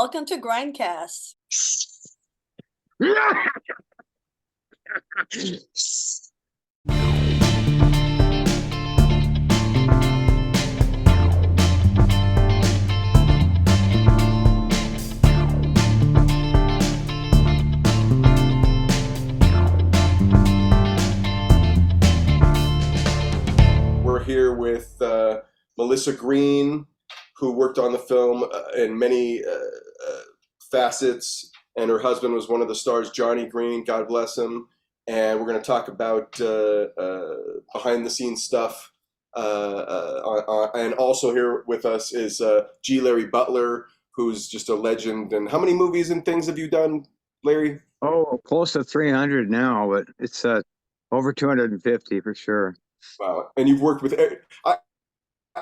welcome to Grindcast. We're here with Melissa Green, who worked on the film in many facets, and her husband was one of the stars, Johnny Green, God bless him. And we're going to talk about behind-the-scenes stuff. And also here with us is G. Larry Butler, who's just a legend. And how many movies and things have you done, Larry? Oh, close to 300 now, but it's over 250 for sure. Wow. And you've worked with...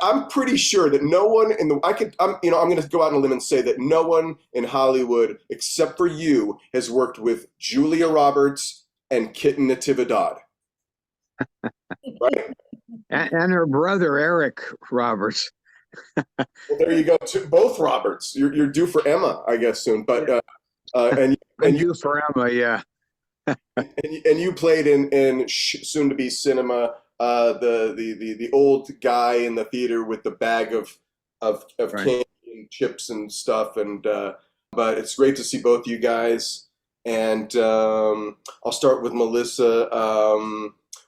I'm pretty sure that no one in the I'm going to go out on a limb and say that no one in Hollywood except for you has worked with Julia Roberts and Kitten Natividad. Right? And her brother Eric Roberts. Well, there you go. Both Roberts. You're due for Emma, I guess, soon. But and you for Emma, yeah. and you played in soon to be SINEMA. The old guy in the theater with the bag of right. Candy and chips and stuff, and but it's great to see both you guys. And I'll start with Melissa.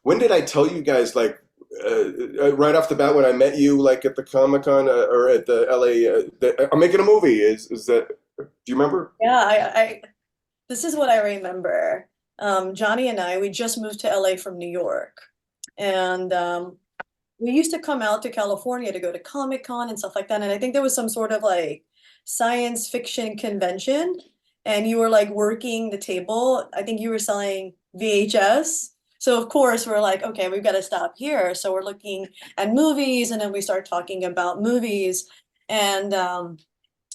When did I tell you guys, like right off the bat when I met you, like at the Comic-Con or at the LA? I'm making a movie. Is that? Do you remember? Yeah, I this is what I remember. Johnny and we just moved to LA from New York. And we used to come out to California to go to Comic-Con and stuff like that. And I think there was some sort of like science fiction convention, and you were like working the table. I think you were selling VHS. So of course we're like, okay, we've got to stop here. So we're looking at movies, and then we start talking about movies. And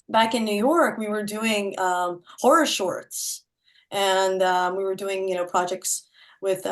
back in New York, we were doing horror shorts, and we were doing, projects with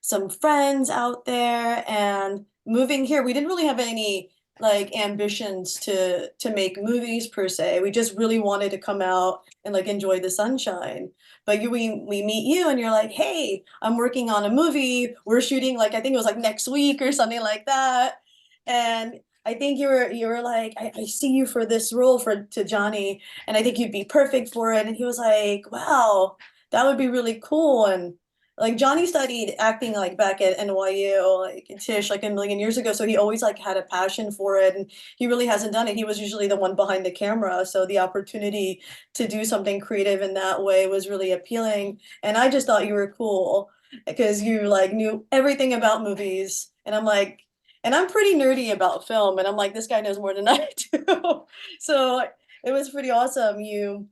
some friends out there. And moving here, we didn't really have any like ambitions to make movies per se. We just really wanted to come out and like enjoy the sunshine. But we meet you, and you're like, hey, I'm working on a movie. We're shooting, like, I think it was like next week or something like that. And I think you were like, I see you for this role to Johnny, and I think you'd be perfect for it. And he was like, wow, that would be really cool. And like Johnny studied acting like back at NYU, like in Tisch, like a million years ago. So he always like had a passion for it, and he really hasn't done it. He was usually the one behind the camera. So the opportunity to do something creative in that way was really appealing. And I just thought you were cool because you like knew everything about movies. And I'm like, and I'm pretty nerdy about film. And I'm like, this guy knows more than I do. So it was pretty awesome. You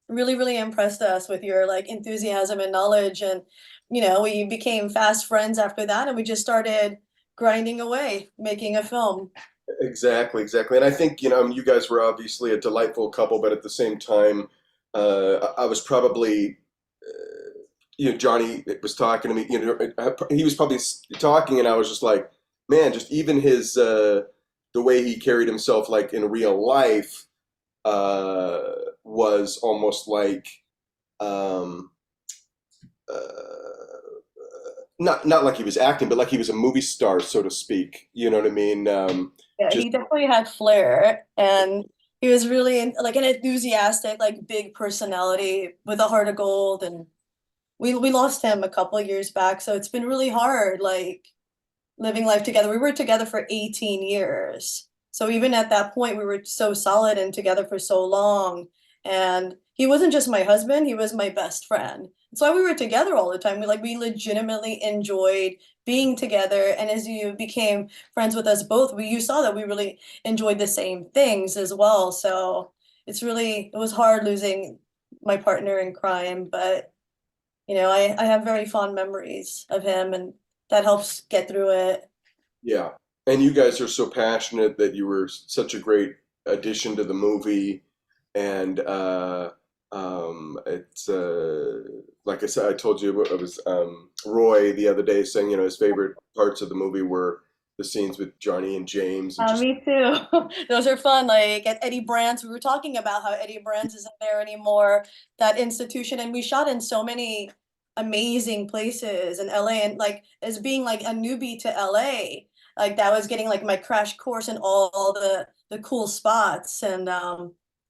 really impressed us with your like enthusiasm and knowledge, and we became fast friends after that, and we just started grinding away making a film. Exactly. And I think you guys were obviously a delightful couple, but at the same time I was probably Johnny was talking to me, he was probably talking, and I was just like, man, just even his the way he carried himself like in real life was almost like not like he was acting, but like he was a movie star, so to speak. You know what I mean? Yeah, he definitely had flair, and he was really like an enthusiastic, like big personality with a heart of gold. And we lost him a couple of years back, so it's been really hard, like living life together. We were together for 18 years. So even at that point, we were so solid and together for so long. And he wasn't just my husband, he was my best friend. That's why we were together all the time. We legitimately enjoyed being together. And as you became friends with us both, you saw that we really enjoyed the same things as well. So it was hard losing my partner in crime, but I have very fond memories of him, and that helps get through it. Yeah. And you guys are so passionate that you were such a great addition to the movie. And it's like I said, I told you it was Roy the other day saying, his favorite parts of the movie were the scenes with Johnny and James and just Me too. Those are fun. Like at Eddie Brand's, we were talking about how Eddie Brand's isn't there anymore, that institution, and we shot in so many amazing places in LA, and like as being like a newbie to LA, like that was getting like my crash course in all the cool spots, and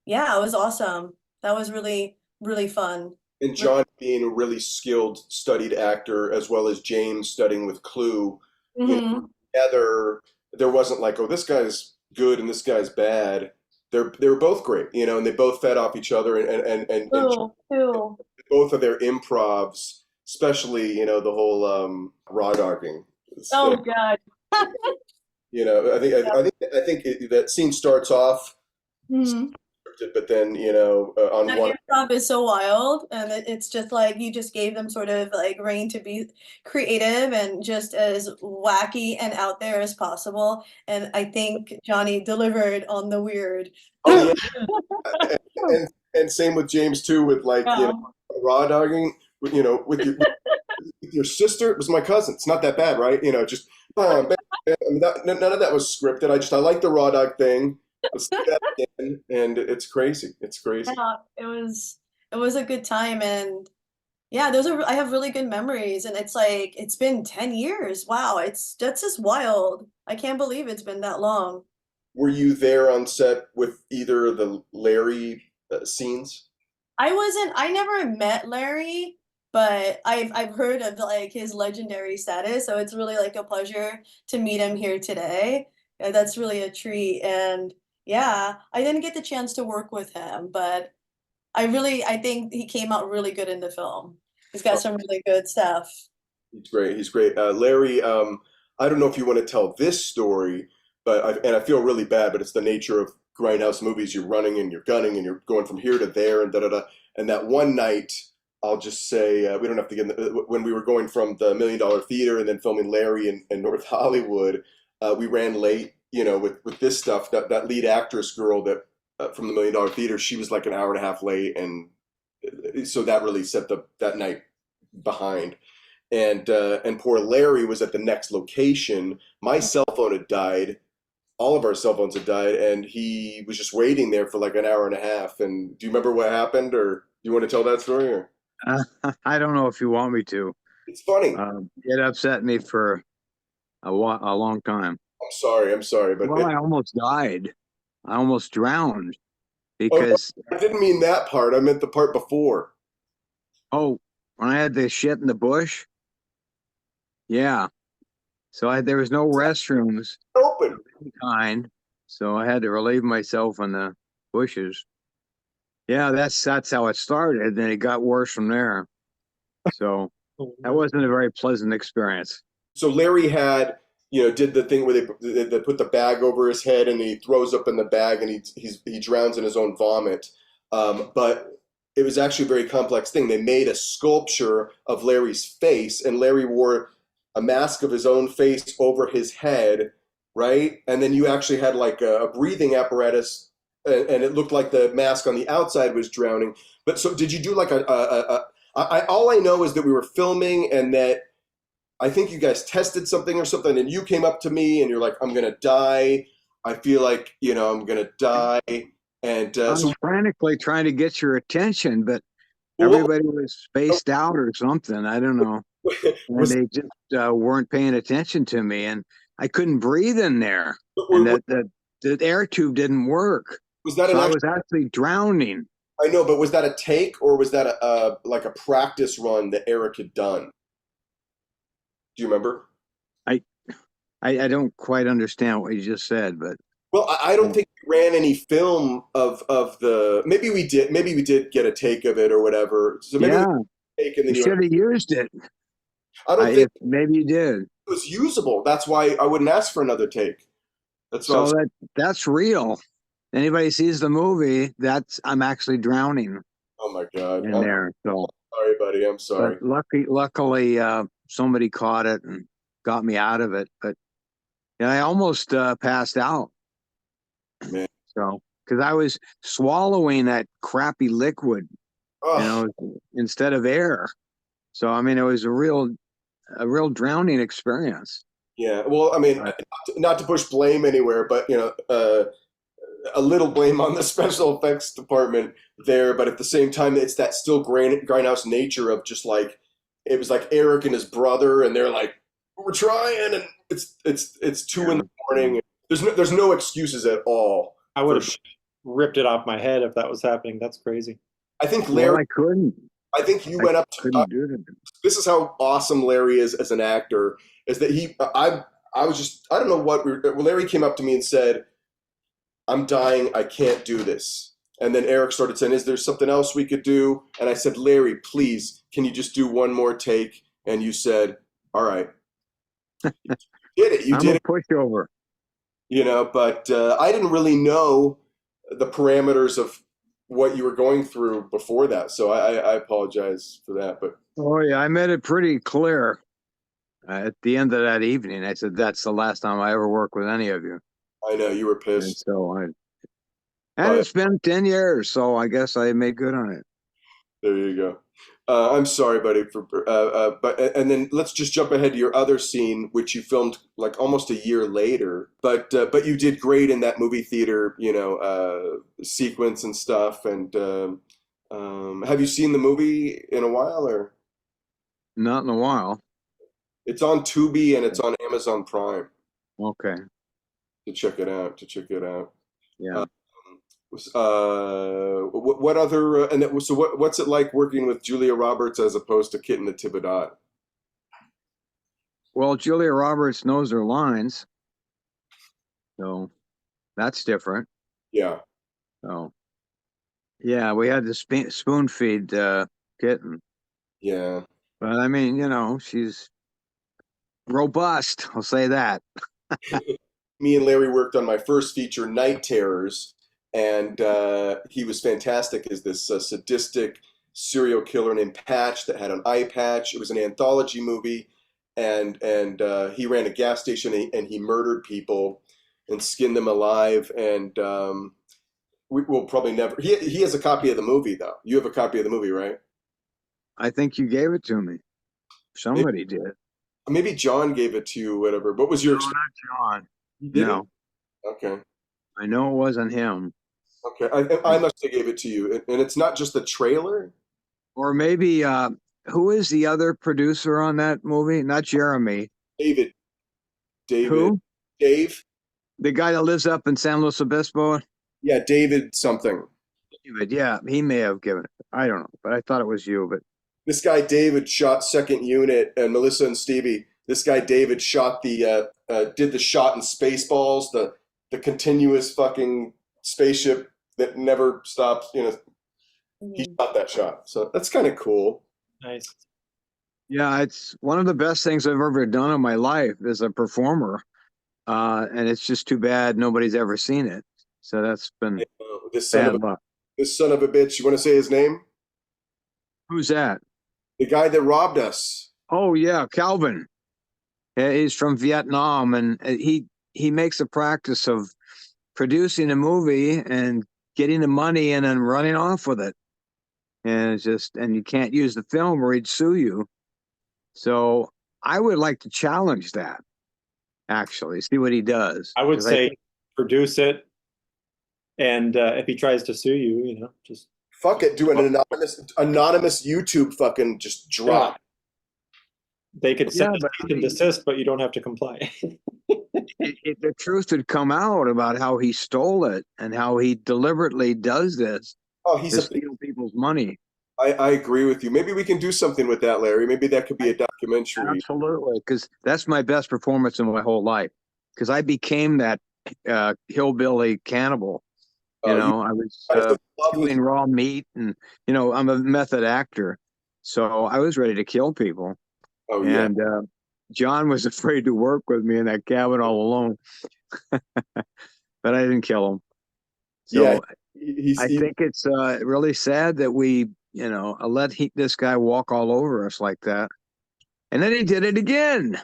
yeah, it was awesome. That was really really fun. and John being a really skilled, studied actor, as well as James studying with Clue, you know, Mm-hmm. together, there wasn't like, oh, this guy's good and this guy's bad. They were both great, you know, and they both fed off each other, and Too. both of their improvs, especially, you know, the whole raw dogging. Oh God. You know, that scene starts off Mhm. scripted, but then, you know, on That one. improv is so wild, and it's just like you just gave them sort of like reign to be creative and just as wacky and out there as possible. And I think Johnny delivered on the weird. Oh yeah, and same with James too, with like, you know, Yeah. raw dogging, you know, with your sister. It was my cousin. It's not that bad, right? You know, just bam, bam, bam. I mean, none of that was scripted. I like the raw dog thing. Let's do that again, and it's crazy. It's crazy. Yeah, it was a good time, and yeah, I have really good memories, and it's like it's been 10 years. Wow, that's just wild. I can't believe it's been that long. Were you there on set with either of the Larry scenes? I never met Larry, but I've heard of like his legendary status, so it's really like a pleasure to meet him here today. That's really a treat. And yeah, I didn't get the chance to work with him, but I think he came out really good in the film. He's got Oh, some really good stuff. he's great. He's great. Larry, I don't know if you want to tell this story, but I feel really bad, but it's the nature of grindhouse movies. You're running and you're gunning and you're going from here to there and da da da. And that one night, I'll just say we don't have to get when we were going from the $1 Million Theater and then filming Larry in North Hollywood, we ran late. You know, with this stuff, that lead actress girl that from the $1 Million Theater, she was like an hour and a half late, and so that really set that night behind. And poor Larry was at the next location. My cell phone had died. All of our cell phones had died, and he was just waiting there for like an hour and a half. And do you remember what happened, or do you want to tell that story? Or I don't know if you want me to. it's funny. It upset me for a long time. I'm sorry, but Well, I almost died. I almost drowned oh, no, because, I didn't mean that part. I meant the part before. oh, when I had the shit in the bush, yeah. So there was no restrooms Open. of any kind, so I had to relieve myself in the bushes. Yeah, that's how it started. Then it got worse from there. So that wasn't a very pleasant experience. So Larry had, you know, did the thing where they put the bag over his head and he throws up in the bag and he drowns in his own vomit. But it was actually a very complex thing. They made a sculpture of Larry's face, and Larry wore a mask of his own face over his head, right? And then you actually had like a breathing apparatus, and it looked like the mask on the outside was drowning. But so did you do like all I know is that we were filming and that I think you guys tested something or something, and you came up to me and you're like, I'm going to die. I feel like, you know, I'm going to die. And I was so frantically trying to get your attention, but well, everybody was spaced out or something. I don't know. And was, they just weren't paying attention to me, and I couldn't breathe in there. was, And the air tube didn't work. was that So an I actual, was actually drowning. I know, but was that a take or was that like a practice run that Eric had done? Do you remember? I, I don't quite understand what you just said, but Well, I don't think we ran any film of the. Maybe we did. Maybe we did get a take of it or whatever. So maybe yeah, we take and you then should have used it. I don't think Maybe you did. it was usable. That's why I wouldn't ask for another take. That's what I So was. that's real. Anybody sees the movie, I'm actually drowning Oh my God. in I'm there. So, sorry, buddy. I'm but sorry. luckily, somebody caught it and got me out of it. But yeah, I almost passed out. Man. So, because I was swallowing that crappy liquid, Oh, instead of air. So, I mean, it was a real drowning experience. Yeah. Well, I mean, not to push blame anywhere, but a little blame on the special effects department there, but at the same time, it's that still grindhouse nature of just like it was like Eric and his brother, and they're like, "We're trying," and it's 2 in the morning. There's no excuses at all. I would have ripped it off my head if that was happening. That's crazy. I think Well, Larry. I couldn't. I think you went up to. Couldn't do it. This is how awesome Larry is as an actor. Is that I was just I don't know what Larry came up to me and said, "I'm dying. I can't do this." And then Eric started saying, "Is there something else we could do?" And I said, "Larry, please, can you just do one more take?" And you said, "All right." You did it. You I'm did a pushover. it. But I didn't really know the parameters of what you were going through before that. So I apologize for that. But Oh yeah, I made it pretty clear at the end of that evening. I said that's the last time I ever work with any of you. I know you were And pissed. so and But it's been 10 years, so I guess I made good on it. there you go. I'm sorry, buddy. But and then let's just jump ahead to your other scene, which you filmed like almost a year later. But you did great in that movie theater, sequence and stuff. And have you seen the movie in a while, or Not in a while. it's on Tubi and it's on Amazon Prime Okay. to check it out. Yeah. What other so what's it like working with Julia Roberts as opposed to Kit and the Thibodeau? Well, Julia Roberts knows her lines, so that's different. Yeah. So, yeah, we had to spoon feed Kitten, Yeah. but I mean, she's robust. I'll say that. Me and Larry worked on my first feature, Night Terrors, and he was fantastic as this sadistic serial killer named Patch that had an eye patch. It was an anthology movie, and he ran a gas station and he murdered people and skinned them alive. And we will probably never. He has a copy of the movie though. You have a copy of the movie, right? I think you gave it to me. Somebody did. Maybe John gave it to you. Whatever. What was your? No, not John. You did No, it? Okay. I know it wasn't him. Okay. I must have gave it to you, and it's not just the trailer. Or maybe who is the other producer on that movie? Not Jeremy. David. Who? Dave. The guy that lives up in San Luis Obispo? Yeah, David something. David, yeah, he may have given it. I don't know, but I thought it was you. But This guy David shot Second Unit, and Melissa and Stevie. This guy David shot did the shot in Spaceballs, the continuous fucking spaceship that never stops. He shot that shot, so that's kind of cool. Nice. yeah, it's one of the best things I've ever done in my life as a performer. And it's just too bad nobody's ever seen it. So that's been This son bad luck. this son of a bitch. You want to say his name? Who's that? The guy that robbed us. Oh yeah, Calvin. He's from Vietnam, and he makes a practice of producing a movie and getting the money and then running off with it. And it's just, and you can't use the film or he'd sue you. So I would like to challenge that. Actually, see what he does. I would 'Cause say think- produce it, and if he tries to sue you, just Fuck it, do an anonymous YouTube fucking just drop. they could Yeah, send a but cease and desist, but you don't have to comply. the truth would come out about how he stole it and how he deliberately does this Oh, to steal people's money. I agree with you. Maybe we can do something with that, Larry. Maybe that could be a documentary. Absolutely, because that's my best performance in my whole life. Because I became that hillbilly cannibal. Oh, I was I love chewing raw meat, and I'm a method actor, so I was ready to kill people. Oh yeah. And John was afraid to work with me in that cabin all alone, but I didn't kill him. So Yeah, I think it's really sad that we, let this guy walk all over us like that. And then he did it again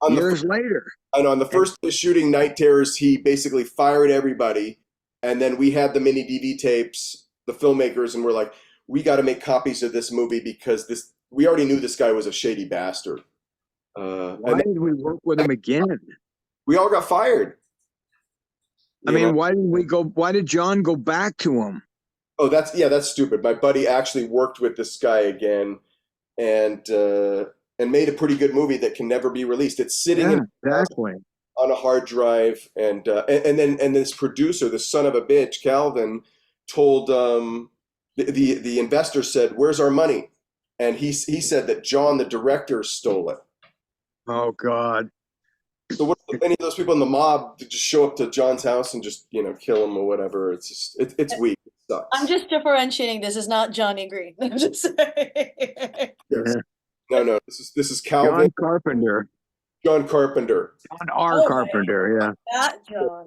years later. And on the first day of shooting Night Terrors, he basically fired everybody. And then we had the mini DV tapes, the filmmakers, and we're like, we got to make copies of this movie because we already knew this guy was a shady bastard. Why and did we work with him again? we all got fired. I You mean, know? why did John go back to him? Oh, that's stupid. My buddy actually worked with this guy again, and made a pretty good movie that can never be released. It's sitting Yeah, in exactly. on a hard drive, and this producer, the son of a bitch, Calvin, told the investor said, "Where's our money?" And he said that John, the director, stole it. Oh God. So what if any of those people in the mob to just show up to John's house and just kill him or whatever? It's just it's weak. It sucks. I'm just differentiating. This is not Johnny Green. I'm just saying. Yes. No. This is Calvin. John Carpenter. John Carpenter. John R. Oh, Carpenter, yeah. that John.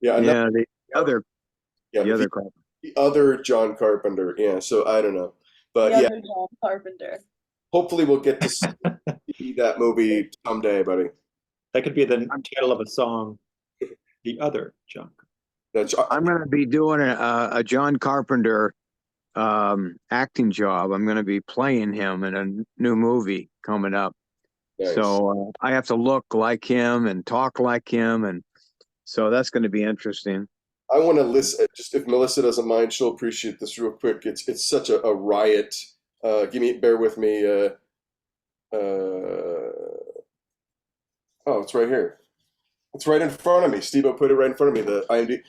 Yeah, Yeah, the other yeah, the other Carpenter. the other John Carpenter. Yeah, so I don't know, but The yeah, other John Carpenter. hopefully we'll get to see that movie someday, buddy. That could be the title of a song. The other John. That's I'm going to be doing a John Carpenter acting job. I'm going to be playing him in a new movie coming up. nice. So I have to look like him and talk like him, and so that's going to be interesting. I want to listen. Just if Melissa doesn't mind, she'll appreciate this real quick. It's such a riot. Bear with me. Oh, it's right here. It's right in front of me. Steve-O put it right in front of me. The IMDb.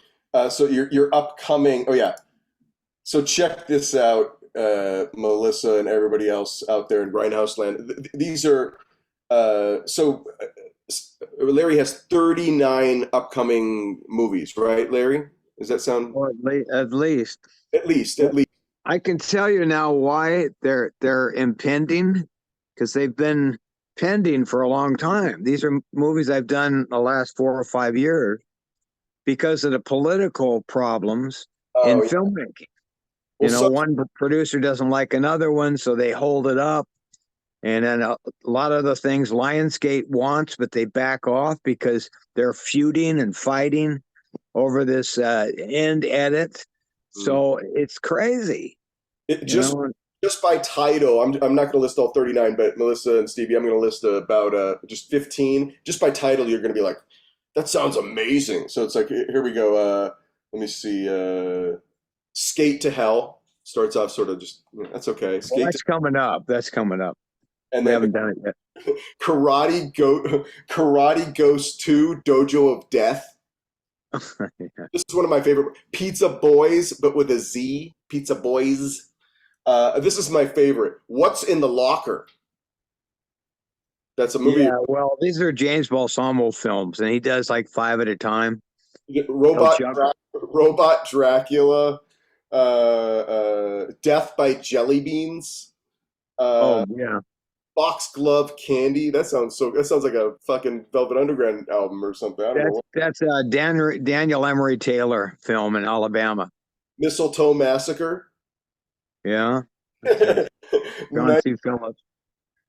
So your upcoming. Oh yeah. So check this out, Melissa and everybody else out there in Grindhouse land. These are Larry has 39 upcoming movies, right, Larry? Does that sound Or at least at least? I can tell you now why they're impending, because they've been pending for a long time. These are movies I've done the last 4 or 5 years because of the political problems in Oh, yeah. filmmaking. Well, One producer doesn't like another one, so they hold it up. And then a lot of the things Lionsgate wants, but they back off because they're feuding and fighting over this end edit. So it's crazy. just by title, I'm not going to list all 39, but Melissa and Stevie, I'm going to list about just 15. Just by title, you're going to be like, that sounds amazing. So it's like, here we go. Let me see. Skate to Hell starts off sort of just, that's okay. Well, that's coming up. That's coming up. And We then haven't done it yet. Karate Ghost 2, Dojo of Death. Yeah. This is one of my favorite. Pizza Boys, but with a Z. Pizza Boys. This is my favorite. What's in the Locker? That's a movie. Yeah, well, these are James Balsamo films, and he does like 5 at a time. Robot juggle. Dracula. Death by Jelly Beans. Yeah. Foxglove Candy. That sounds like a fucking Velvet Underground album or something. I don't know. That's a Daniel Emery Taylor film in Alabama. Mistletoe Massacre. Yeah. John C. Phillips.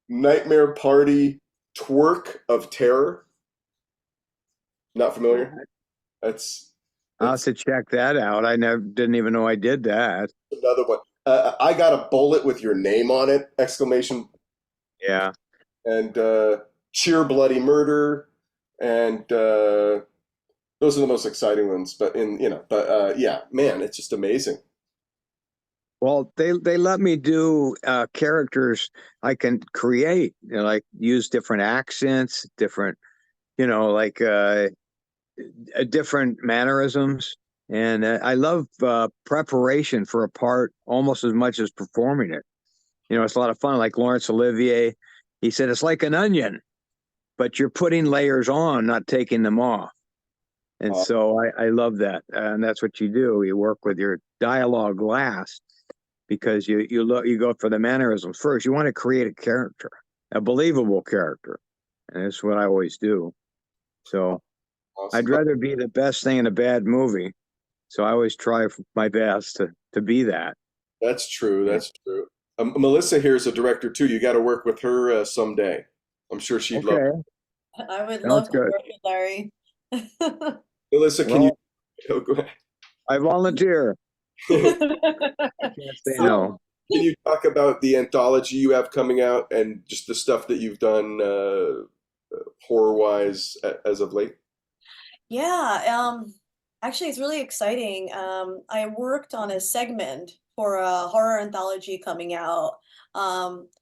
Nightmare Party, Twerk of Terror. Not familiar? I'll have to check that out. I didn't even know I did that. Another one. I Got a Bullet with Your Name on It! Exclamation. Yeah. And Cheer Bloody Murder. And those are the most exciting ones. But yeah, man, it's just amazing. Well, they let me do characters I can create, like use different accents, different, different mannerisms. And I love preparation for a part almost as much as performing it. It's a lot of fun. Like Laurence Olivier, he said, it's like an onion, but you're putting layers on, not taking them off. And so I love that. And that's what you do. You work with your dialogue last, because you go for the mannerisms first. You want to create a character, a believable character. And that's what I always do. So Awesome. I'd rather be the best thing in a bad movie. So I always try my best to be that. That's true. That's true. Melissa here is a director too. You got to work with her someday. I'm sure she'd love it. I would Sounds love to good. work with Larry. Melissa, can Well, you? Oh, go ahead. I volunteer. I can't say no. can you talk about the anthology you have coming out and just the stuff that you've done horror-wise as of late? Yeah, actually it's really exciting. I worked on a segment for a horror anthology coming out.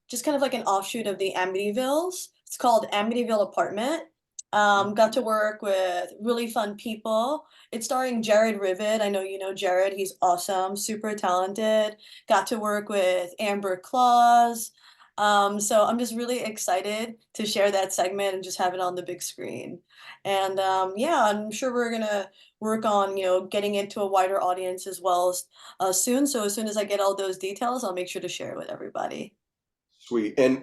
Just kind of like an offshoot of the Amityvilles. It's called Amityville Apartment. Got to work with really fun people. It's starring Jared Rivet. I know you know Jared. He's awesome, super talented. Got to work with Amber Claus. So I'm just really excited to share that segment and just have it on the big screen. And yeah, I'm sure we're gonna work on, getting into a wider audience as well soon. So as soon as I get all those details, I'll make sure to share it with everybody. Sweet. And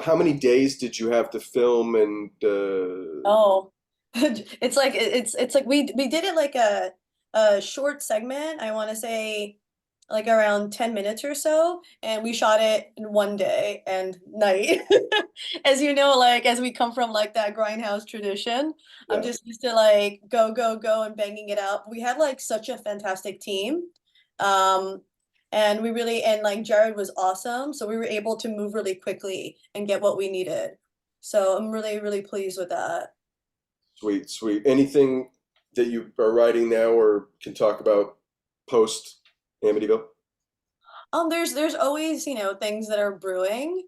how many days did you have to film and Oh, it's like we did it like a short segment. I want to say like around 10 minutes or so, and we shot it in one day and night. As you know, like as we come from like that grindhouse tradition, I'm yeah. just used to like go, go, go and banging it out. We had like such a fantastic team. Um, and we really and like Jared was awesome, so we were able to move really quickly and get what we needed. So I'm really, really pleased with that. Sweet, sweet. Anything that you are writing now or can talk about post Amityville? There's always, things that are brewing,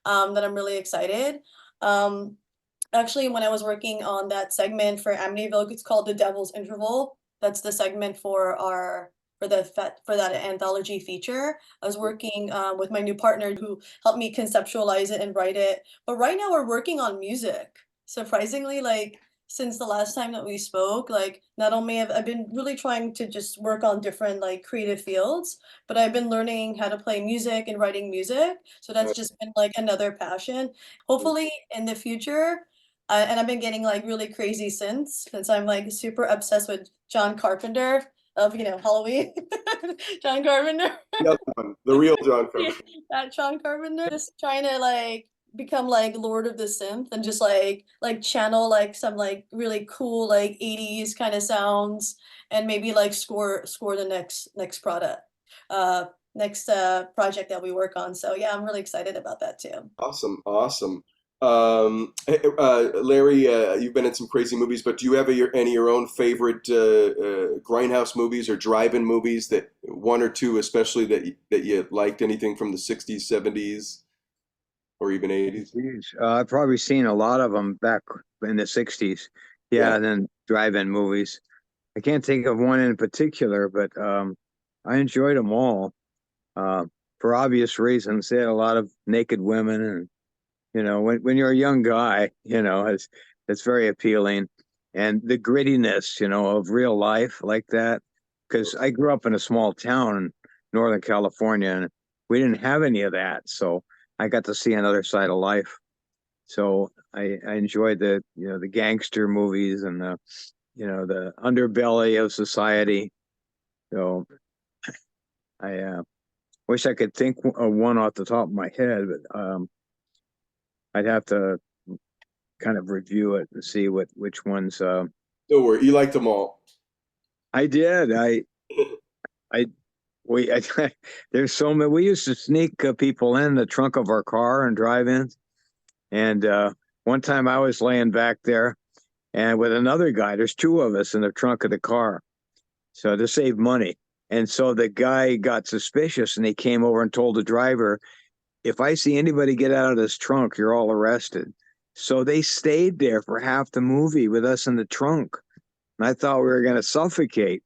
that I'm really excited. Um, Actually, when I was working on that segment for Amityville, it's called The Devil's Interval. That's the segment for that anthology feature. I was working with my new partner who helped me conceptualize it and write it. But right now we're working on music. Surprisingly, like since the last time that we spoke, like not only have I've been really trying to just work on different like creative fields, but I've been learning how to play music and writing music. So that's just been like another passion. Hopefully in the future, and I've been getting like really crazy since I'm like super obsessed with John Carpenter of Halloween. John Carpenter. The other one, the real John Yeah, Carpenter. that John Carpenter. Just trying to like become like Lord of the Synth and just like channel like some like really cool like 80s kind of sounds and maybe like score the next product next project that we work on. So yeah, I'm really excited about that too. Awesome, awesome. Larry, you've been in some crazy movies, but do you have any of your own favorite grindhouse movies or drive-in movies that one or two, especially that you liked? Anything from the '60s, '70s, or even '80s? Geez, I've probably seen a lot of them back in the 60s. Yeah, Yeah, and then drive-in movies. I can't think of one in particular, but I enjoyed them all uh, for obvious reasons. They had a lot of naked women, and when you're a young guy, it's very appealing, and the grittiness, of real life like that. Because I grew up in a small town in Northern California, and we didn't have any of that, so I got to see another side of life. So I enjoyed the gangster movies and the underbelly of society. So I wish I could think of one off the top of my head, but I'd have to kind of review it and see which ones. don't worry, you liked them all. I did. I we I, there's so many. We used to sneak people in the trunk of our car and drive in. And one time I was laying back there, and with another guy, there's two of us in the trunk of the car, so to save money. And so the guy got suspicious, and he came over and told the driver, "If I see anybody get out of this trunk, you're all arrested." So they stayed there for half the movie with us in the trunk. And I thought we were going to suffocate,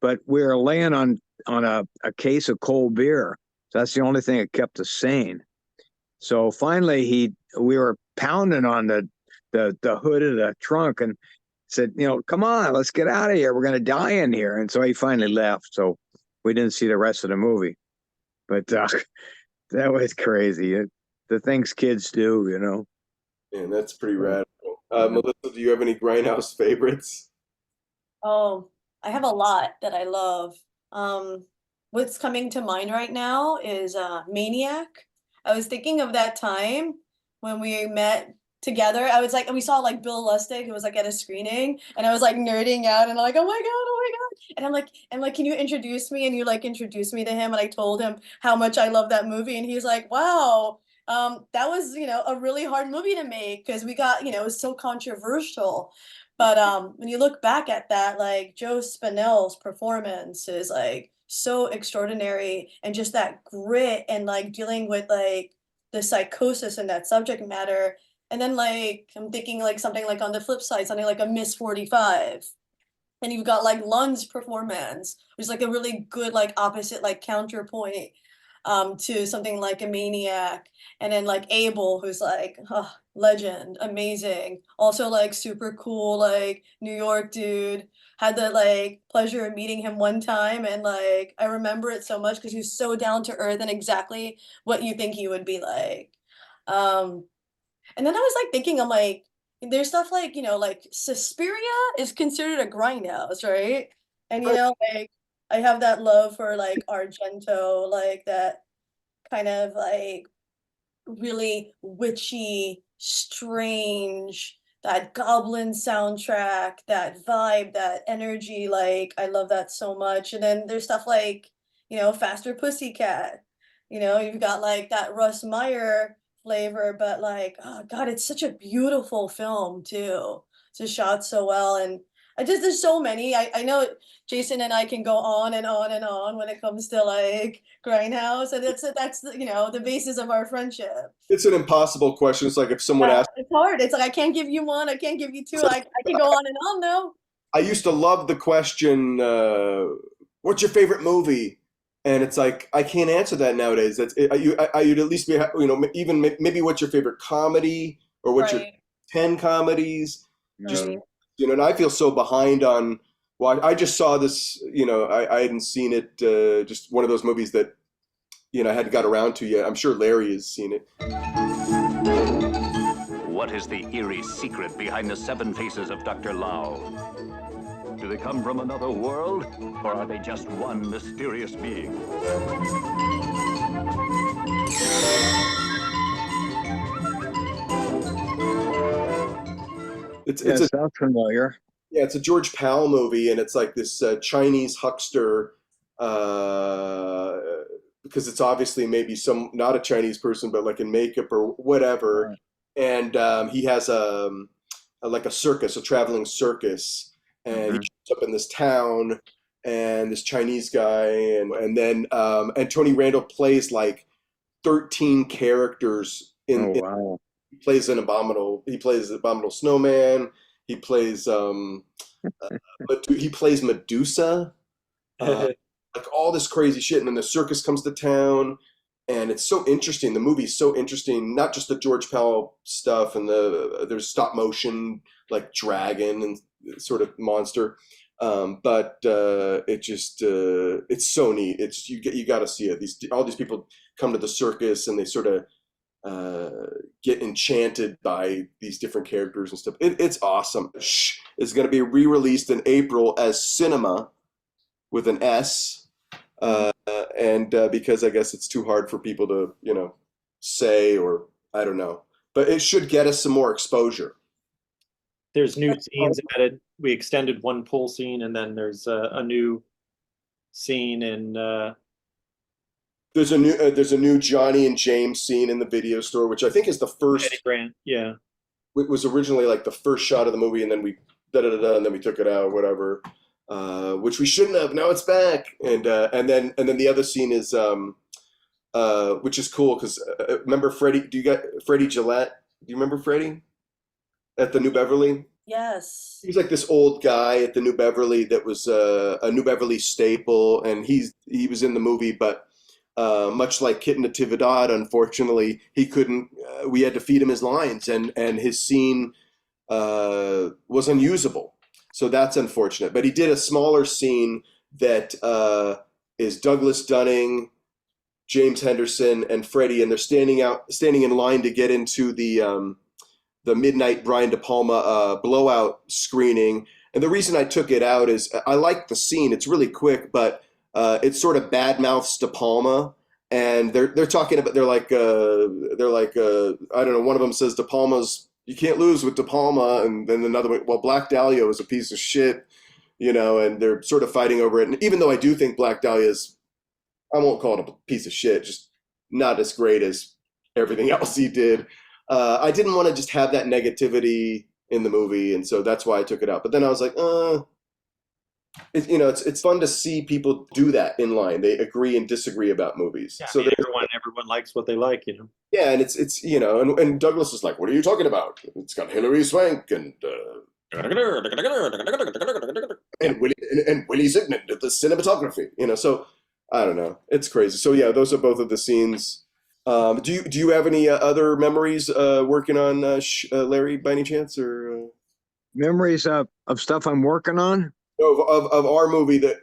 but we were laying on a case of cold beer. So that's the only thing that kept us sane. So finally, we were pounding on the hood of the trunk and said, come on, let's get out of here. We're going to die in here. And so he finally left. So we didn't see the rest of the movie. But that was crazy. The things kids do. Man, that's pretty radical. Melissa, do you have any grindhouse favorites? Oh, I have a lot that I love. Um, what's coming to mind right now is Maniac. I was thinking of that time when we met together. I was like, we saw like Bill Lustig. It was like at a screening, and I was like nerding out and like, oh my God, And I'm like, can you introduce me? And you like introduced me to him, and I told him how much I love that movie, and he's like, wow, that was, you know, a really hard movie to make because we got, you know, it was so controversial. But when you look back at that, like Joe Spinell's performance is like so extraordinary, and just that grit and like dealing with like the psychosis and that subject matter. And then like I'm thinking like something like on the flip side, something like a Miss 45. And you've got like Lund's performance, which is like a really good like opposite like counterpoint to something like a Maniac. And then like Abel, who's like legend, amazing, also like super cool, like New York dude. Had the like pleasure of meeting him one time, and like I remember it so much because he was so down to earth and exactly what you think he would be like. um and then I was like thinking, I'm like, there's stuff like, you know, like Suspiria is considered a grindhouse, right? And you know, like I have that love for like Argento, like that kind of like really witchy, strange, that goblin soundtrack, that vibe, that energy, like I love that so much. And then there's stuff like, you know, Faster Pussycat. You know, you've got like that Russ Meyer flavor, but like, oh God, it's such a beautiful film too. It's just shot so well. And I just, there's so many. I know Jason and I can go on and on and on when it comes to like Grindhouse, and that's the, you know, the basis of our friendship. It's an impossible question. It's like if someone Yeah, asked, it's hard. It's like I can't give you one, I can't give you two. I can go on and on though. I used to love the question, "What's your favorite movie?" And it's like I can't answer that nowadays. You'd at least be, you know, even maybe what's your favorite comedy, or what's your Right. 10 comedies. Just, Right. you know, and I feel so behind on. Well, I just saw this. You know, I hadn't seen it. Just one of those movies that, you know, I hadn't got around to yet. I'm sure Larry has seen it. What is the eerie secret behind the seven faces of Dr. Lau? Do they come from another world, or are they just one mysterious being? It's Yeah, a sounds familiar. Yeah, it's a George Powell movie, and it's like this Chinese huckster, uh, because it's obviously maybe some not a Chinese person, but like in makeup or whatever, Right. and he has like a circus, a traveling circus, and he Mhm. shows up in this town, and this Chinese guy, and then and Tony Randall plays like 13 characters Oh wow. he plays an abominable. He plays Abominable Snowman. He plays but he plays Medusa. Uh, like all this crazy shit, and then the circus comes to town, and it's so interesting. The movie's so interesting. Not just the George Powell stuff, and there's stop motion like dragon and sort of monster, but it just it's so neat. It's you got to see it. All these people come to the circus, and they sort of get enchanted by these different characters and stuff. It's awesome. Shh is going to be re-released in April as SINEMA with an S, and because I guess it's too hard for people to, you know, say, or I don't know, but it should get us some more exposure. There's new scenes added. We extended one pool scene, and then there's a new scene in There's a new Johnny and James scene in the video store, which I think is the first. Eddie Grant. Yeah. It was originally like the first shot of the movie, and then we and then we took it out, whatever. Which we shouldn't have. Now it's back, and then the other scene is which is cool because remember Freddie? Do you got Freddie Gillette? Do you remember Freddie at the New Beverly? Yes. He was like this old guy at the New Beverly that was a New Beverly staple, and he was in the movie, but much like Kit Natividad, unfortunately, he couldn't. We had to feed him his lines, and his scene was unusable. So that's unfortunate. But he did a smaller scene that is Douglas Dunning, James Henderson, and Freddie, and they're standing in line to get into the midnight Brian De Palma blowout screening. And the reason I took it out is I like the scene. It's really quick, but it sort of badmouths De Palma, and they're talking about they're like I don't know. One of them says De Palma's, you can't lose with De Palma, and then another one, well, Black Dahlia was a piece of shit, and they're sort of fighting over it. And even though I do think Black Dahlia is, I won't call it a piece of shit, just not as great as everything else he did. I didn't want to just have that negativity in the movie, and so that's why I took it out. But then I was like, it's fun to see people do that in line. They agree and disagree about movies. Yeah, So I mean, everyone likes what they like, yeah, and it's and Douglas is like, what are you talking about? It's got Hilary Swank and Willie Zignan did the cinematography. So I don't know, it's crazy. So yeah, those are both of the scenes. Do you have any other memories working on Larry by any chance, or Memories of stuff I'm working on? of our movie that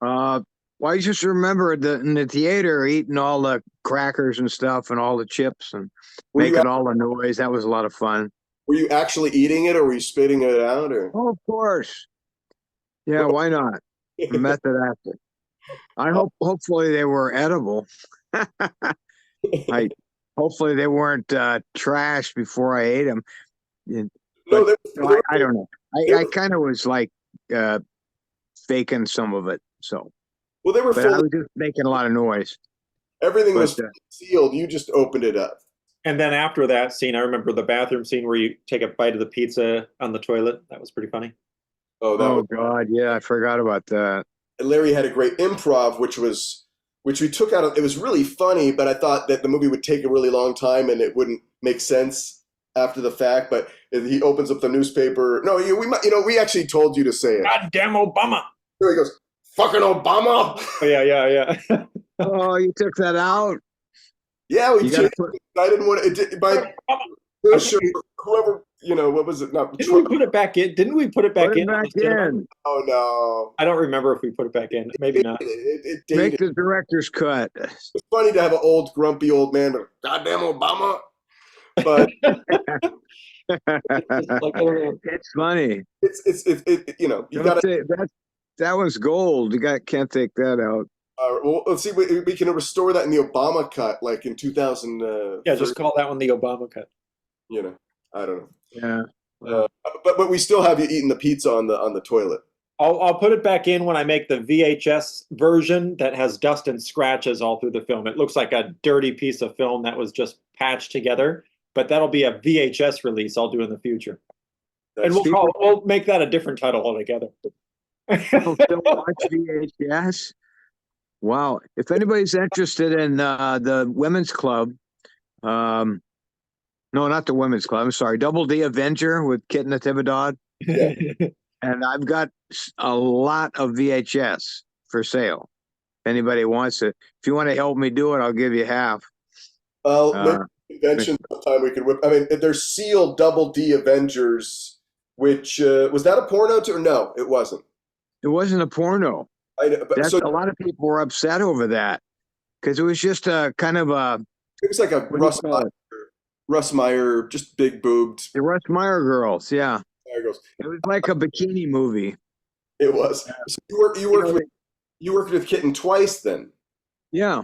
Well, I just remember in the theater eating all the crackers and stuff and all the chips and making all the noise. That was a lot of fun. Were you actually eating it, or were you spitting it out, or? Oh, of course. Yeah, why not? Method acting. Hopefully they were edible. Hopefully they weren't trash before I ate them. I don't know. I kind of was like faking some of it. So, well, they were. But I was just making a lot of noise. Everything was sealed. You just opened it up. And then after that scene, I remember the bathroom scene where you take a bite of the pizza on the toilet. That was pretty funny. Oh, God, yeah, I forgot about that. And Larry had a great improv, which we took out. It was really funny, but I thought that the movie would take a really long time and it wouldn't make sense after the fact. But he opens up the newspaper. No, we actually told you to say it. Goddamn Obama! Here he goes, fucking Obama. Oh, yeah. Oh, you took that out? Yeah, we changed it. I didn't want it. Whoever, what was it? Didn't we put it back in? Didn't we put it back in? Oh, no. I don't remember if we put it back in. Maybe not. Make the director's cut. It's funny to have an grumpy old man, but goddamn Obama. But it's funny. You got that was gold. Can't take that out. Well, let's see. We can restore that in the Obama cut, like in 2000. Yeah, just call that one the Obama cut. I don't know. Yeah. But we still have you eating the pizza on the toilet. I'll put it back in when I make the VHS version that has dust and scratches all through the film. It looks like a dirty piece of film that was just patched together, but that'll be a VHS release I'll do in the future. And we'll make that a different title altogether. People still watch VHS? Wow. If anybody's interested in the women's club, no, not the women's club, I'm sorry, Double D Avenger with Kit Natividad. Yeah. And I've got a lot of VHS for sale. If anybody wants it. If you want to help me do it, I'll give you half. Well, maybe convention sometime we could whip. I mean, there's sealed Double D Avengers, which was that a porno too? Or no, it wasn't. It wasn't a porno. I know, but a lot of people were upset over that because it was just a kind of a. It was like a Russ Meyer, just big boobed. The Russ Meyer girls, yeah. Girls. It was like a bikini movie. It was. So you worked with Kitten twice then. Yeah.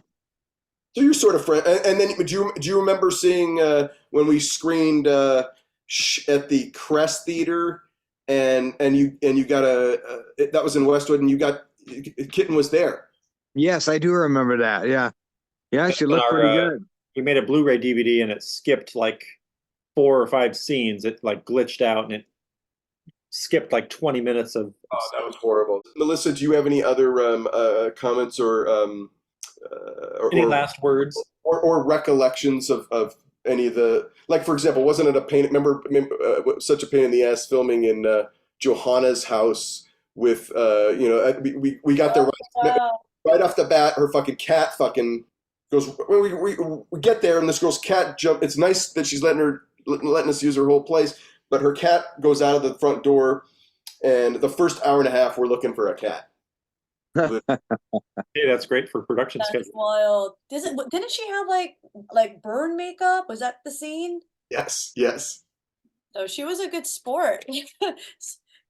So you're sort of friend. And then do you remember seeing when we screened at the Crest Theater and you got that was in Westwood and you got Kitten was there. Yes, I do remember that. Yeah. Yeah, she looked pretty good. We made a Blu-ray DVD and it skipped like 4 or 5 scenes. It like glitched out and it skipped like 20 minutes of. Oh, that was horrible. Melissa, do you have any other comments or any last words or recollections of any of the, like, for example, wasn't it a pain? Remember such a pain in the ass filming in Johanna's house with we got there right off the bat. Her fucking cat fucking goes. We get there and this girl's cat jump. It's nice that she's letting us use her whole place. But her cat goes out of the front door, and the first hour and a half, we're looking for a cat. Hey, that's great for production schedule. Wild. Didn't she have like burn makeup? Was that the scene? Yes. So she was a good sport,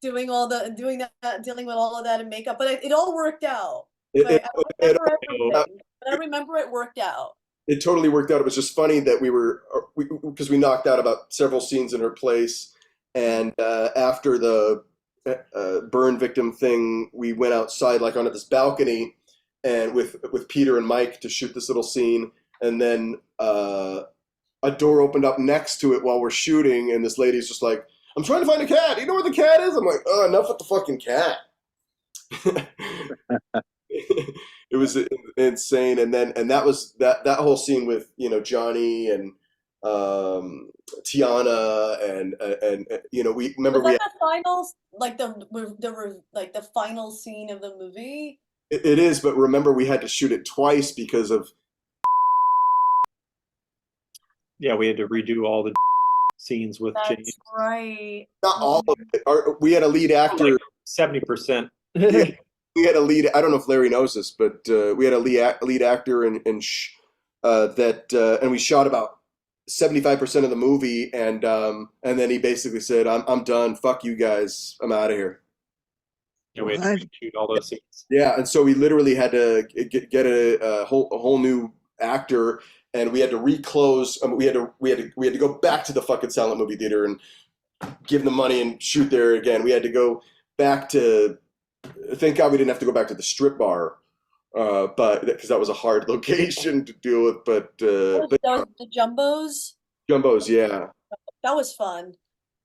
dealing with all of that in makeup. But it all worked out. I remember it worked out. It totally worked out. It was just funny that because we knocked out about several scenes in her place, and after the burn victim thing, we went outside, like onto this balcony, and with Peter and Mike to shoot this little scene, and then a door opened up next to it while we're shooting, and this lady's just like, "I'm trying to find a cat. You know where the cat is?" I'm like, "Oh, enough with the fucking cat." It was insane, and that was that whole scene with Johnny and Tiana and we remember Was that the final, like like the final scene of the movie? It is, but remember we had to shoot it twice because of Yeah, we had to redo all the scenes with That's James. right. not all of it. We had a lead actor. Like 70%. We had a lead. I don't know if Larry knows this, but we had a lead actor, and we shot about 75% of the movie, and then he basically said, "I'm done. Fuck you guys. I'm out of here." Yeah, we had to shoot all those scenes. Yeah, and so we literally had to get a whole new actor, and we had to reclose. We had to go back to the fucking silent movie theater and give them money and shoot there again. We had to go back to. Thank God we didn't have to go back to the strip bar, but because that was a hard location to deal with. But That was the Jumbos. Jumbos, yeah, That was fun.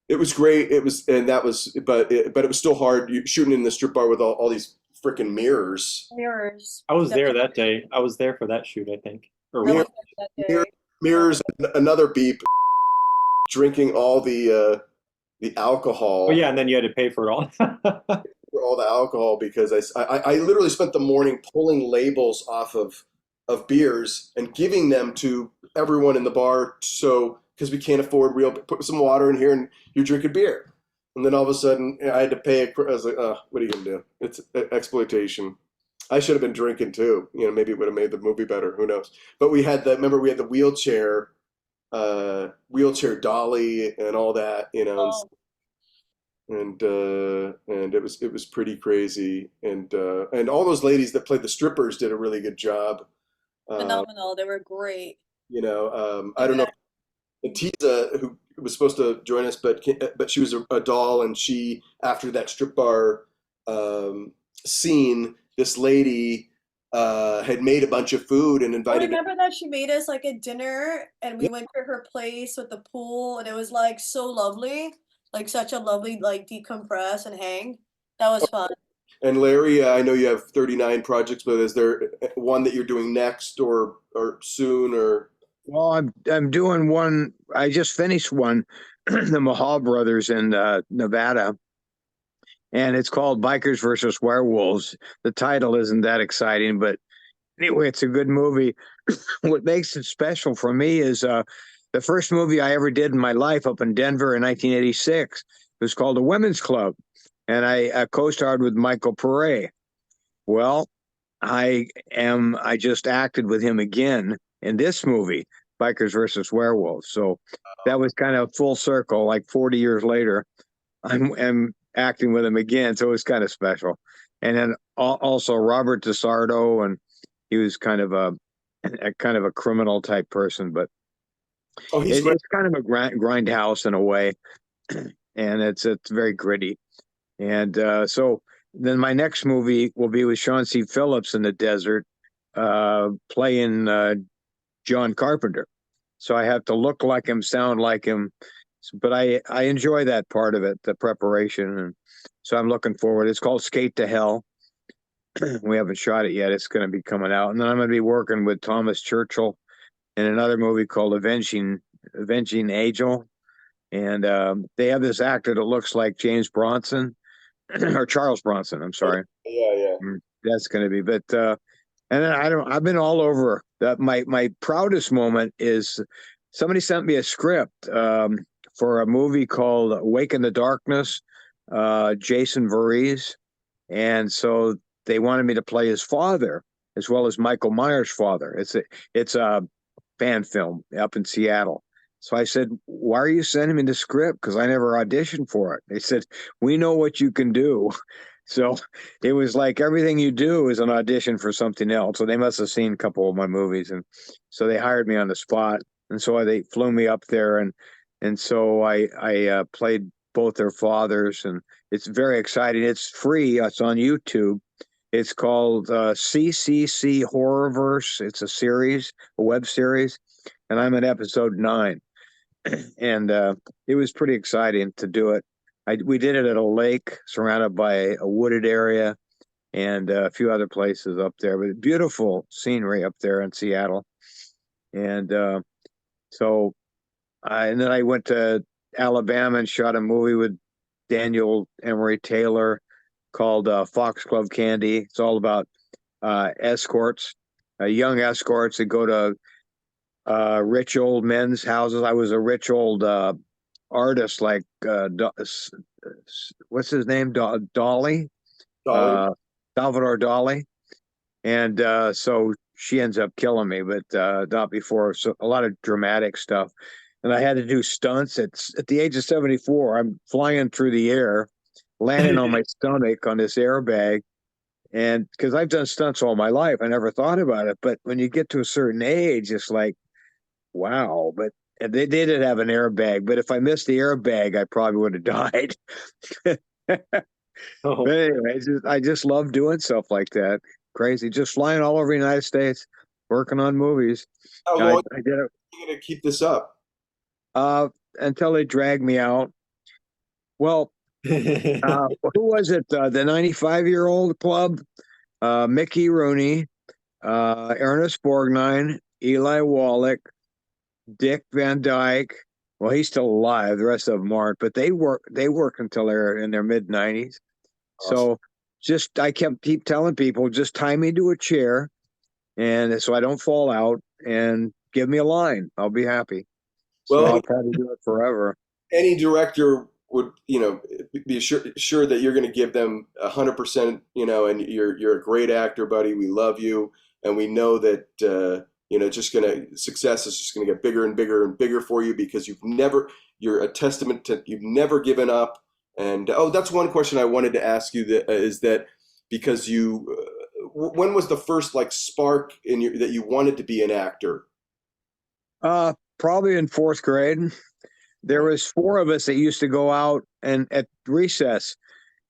it was great. It was, and that was, but it was still hard shooting in the strip bar with all these freaking mirrors. Mirrors. I was there that day. I was there for that shoot, I think. Or I Mirror- was there that day. Mirrors, another beep, drinking all the alcohol. Oh yeah, and then you had to pay for it all. For all the alcohol, because I literally spent the morning pulling labels off of beers and giving them to everyone in the bar, so because we can't afford put some water in here and you're drinking beer, and then all of a sudden I had to pay I was like, oh, what are you gonna do? It's exploitation. I should have been drinking too. Maybe it would have made the movie better. Who knows? But we had the wheelchair dolly and all that, Oh, and it was pretty crazy, and all those ladies that played the strippers did a really good job. phenomenal. They were great. I don't know if Tiza, who was supposed to join us, but she was a doll, and she, after that strip bar scene, this lady had made a bunch of food and I invited. remember that she made us like a dinner, and we went to her place with the pool, and it was like so lovely, like such a lovely like decompress and hang. That was fun. And Larry, I know you have 39 projects, but is there one that you're doing next or soon or? Well, I'm doing one. I just finished one, the Mahal brothers in Nevada, and it's called Bikers versus Werewolves. The title isn't that exciting, but anyway, it's a good movie. What makes it special for me is the first movie I ever did in my life up in Denver in 1986. It was called The Women's Club, and I co-starred with Michael Pare. Well, I just acted with him again in this movie, Bikers versus Werewolves. So that was kind of full circle. Like 40 years later, I'm acting with him again. So it was kind of special. And then also Robert DeSardo, and he was kind of a criminal type person, but He's great. it's kind of a grindhouse in a way, and it's very gritty. And so then my next movie will be with Sean C. Phillips in the desert, playing John Carpenter. So I have to look like him, sound like him, but I enjoy that part of it, the preparation, and so I'm looking forward. It's called Skate to Hell. We haven't shot it yet. It's going to be coming out, and then I'm going to be working with Thomas Churchill in another movie called Avenging Angel, and they have this actor that looks like James Bronson or Charles Bronson. I'm sorry. Yeah. That's going to be, but and then I've been all over. That my proudest moment is somebody sent me a script for a movie called Wake in the Darkness, Jason Voorhees, and so they wanted me to play his father as well as Michael Myers' father. It's a fan film up in Seattle. So I said, why are you sending me the script? Because I never auditioned for it. They said, we know what you can do. So it was like everything you do is an audition for something else. So they must have seen a couple of my movies. And so they hired me on the spot. And so they flew me up there. And so I played both their fathers, and it's very exciting. It's free. It's on YouTube. It's called CCC Horrorverse. It's a series, a web series, and I'm in episode 9. And it was pretty exciting to do it. We did it at a lake surrounded by a wooded area and a few other places up there, but beautiful scenery up there in Seattle. And and then I went to Alabama and shot a movie with Daniel Emery Taylor called Foxglove Candy. It's all about escorts, young escorts that go to rich old men's houses. I was a rich old artist, like what's his name? Dolly, Salvador Dali, and so she ends up killing me, but not before. So a lot of dramatic stuff, and I had to do stunts at the age of 74. I'm flying through the air, landing on my stomach on this airbag. And because I've done stunts all my life, I never thought about it. But when you get to a certain age, it's like, wow. But they did have an airbag. But if I missed the airbag, I probably would have died. Oh. But anyway, I just love doing stuff like that. Crazy. Just flying all over the United States, working on movies. How long I did it are you going to keep this up? until they dragged me out. Well, who was it? The 95-year-old club? Mickey Rooney, Ernest Borgnine, Eli Wallach, Dick Van Dyke. Well, he's still alive. The rest of them aren't, but they work until they're in their mid-90s. Awesome. So I keep telling people, just tie me to a chair, and so I don't fall out, and give me a line. I'll be happy. So I'll probably do it forever. Any director would, be sure that you're going to give them 100%, and you're a great actor, buddy. We love you, and we know that success is just going to get bigger and bigger and bigger for you, because you're a testament to, you've never given up. And that's one question I wanted to ask you, that because when was the first spark that you wanted to be an actor? Probably in 4th grade. There was 4 of us that used to go out and at recess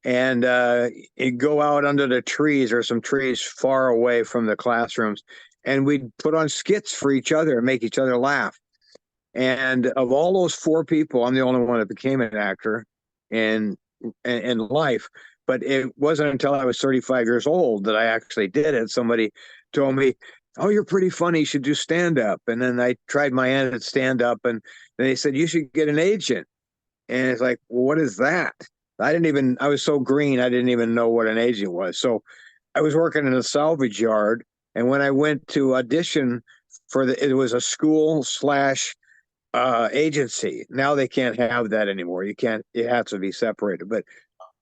and go out under the trees, or some trees far away from the classrooms, and we'd put on skits for each other and make each other laugh. And of all those 4 people, I'm the only one that became an actor in life. But it wasn't until I was 35 years old that I actually did it. Somebody told me, "Oh, you're pretty funny. You should do stand-up." And then I tried my hand at stand-up, and they said, "You should get an agent." And it's like, well, what is that? I was so green, I didn't even know what an agent was. So I was working in a salvage yard, and when I went to audition it was a school / agency. Now they can't have that anymore. It has to be separated. But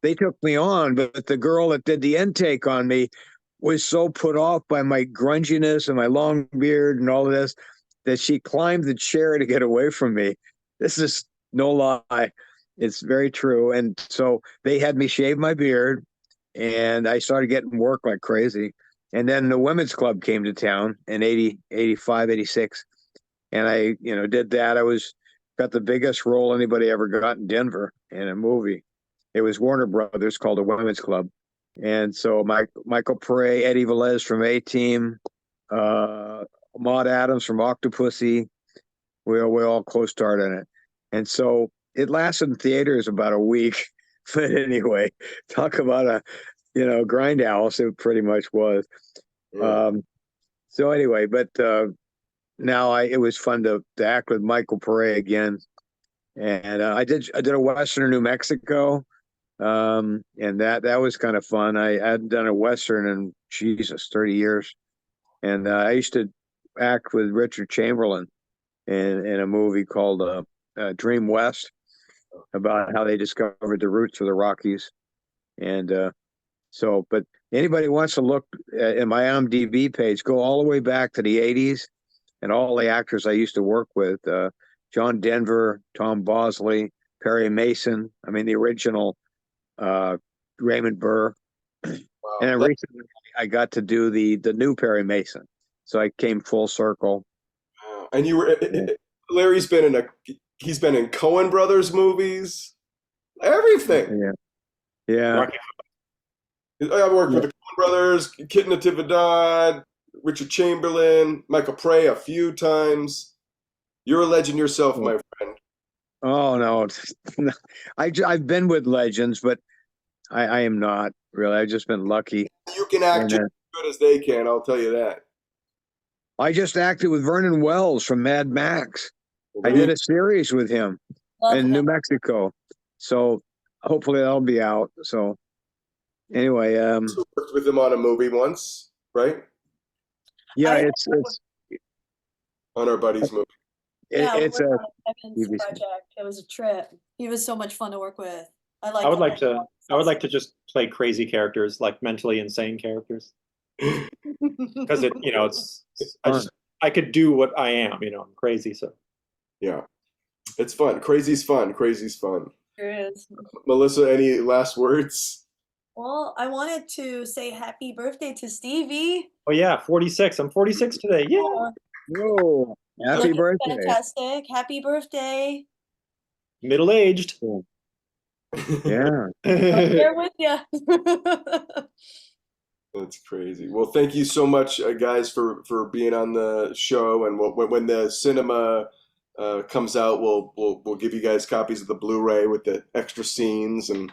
they took me on, but the girl that did the intake on me was so put off by my grunginess and my long beard and all of this that she climbed the chair to get away from me. This is no lie. It's very true. And so they had me shave my beard, and I started getting work like crazy. And then the women's club came to town in 80, 85, 86. And I, did that. Got the biggest role anybody ever got in Denver in a movie. It was Warner Brothers, called the Women's Club. And so Michael Pare, Eddie Velez from A-Team, Maud Adams from Octopussy, we all co-starred in it. And so it lasted in theaters about a week. But anyway, talk about a grindhouse, it pretty much was. Yeah. So anyway, but now it was fun to act with Michael Pare again. And I did a Western in New Mexico. And that was kind of fun. I hadn't done a Western in 30 years. And I used to act with Richard Chamberlain in a movie called Dream West, about how they discovered the roots of the Rockies. And but anybody wants to look at my IMDb page, go all the way back to the 80s and all the actors I used to work with, John Denver, Tom Bosley, Perry Mason, the original Raymond Burr. Wow. And then recently I got to do the new Perry Mason. So I came full circle. Wow. And Larry's been in Coen Brothers movies. everything. Yeah. Yeah. Rocky. I worked with the Coen Brothers, Kit Natividad, Richard Chamberlain, Michael Prey a few times. You're a legend yourself, my friend. Oh no, I've been with legends, but I am not really. I've just been lucky. You can act And, just as good as they can, I'll tell you that. I just acted with Vernon Wells from Mad Max. Well, I did a series with him Love in New him. Mexico. So hopefully that'll be out. So anyway, also worked with him on a movie once, right? yeah, I- it's On our buddy's movie. Yeah, we it's worked a on Evan's TV project. It was a trip. He was so much fun to work with. I I would like to just play crazy characters, like mentally insane characters. Because I could do what I am, I'm crazy. So Yeah. It's fun. Crazy's fun. Crazy's fun. Sure is. Melissa, any last words? Well, I wanted to say happy birthday to Stevie. oh yeah, 46. I'm 46 today. Yeah. whoa, happy Looking birthday. Fantastic. Happy birthday. Middle-aged. Yeah. I'm here with you. That's crazy. Well, thank you so much, guys, for being on the show. And when the cinema comes out, we'll give you guys copies of the Blu-ray with the extra scenes and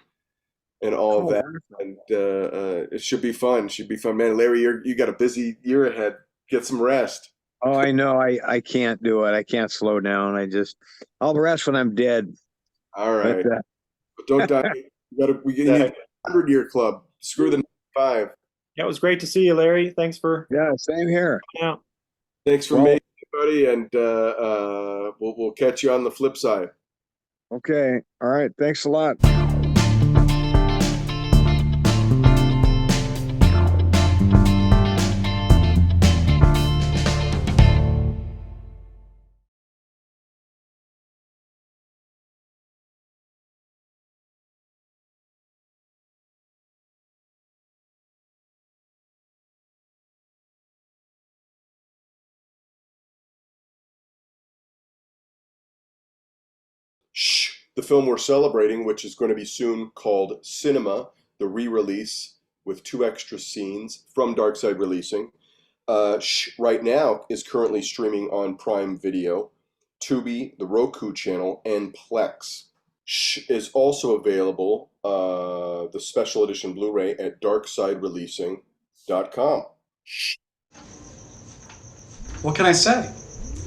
all of that. And it should be fun. Should be fun, man. Larry, you got a busy year ahead. Get some rest. Oh, I know. I can't do it. I can't slow down. I'll rest when I'm dead. All right. But, But don't die. We get you 100-year club. Screw the 5. Yeah, it was great to see you, Larry. Thanks for yeah, same here. coming out. Thanks for Well- making it, buddy, and we'll catch you on the flip side. Okay. All right. Thanks a lot. Shh. The film we're celebrating, which is going to be soon called SINEMA, the re-release with 2 extra scenes from Darkside Releasing, right now is currently streaming on Prime Video, Tubi, the Roku channel, and Plex. Shh is also available, the special edition Blu-ray at darksidereleasing.com. What can I say?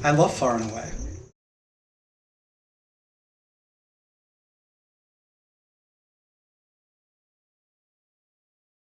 I love Far and Away.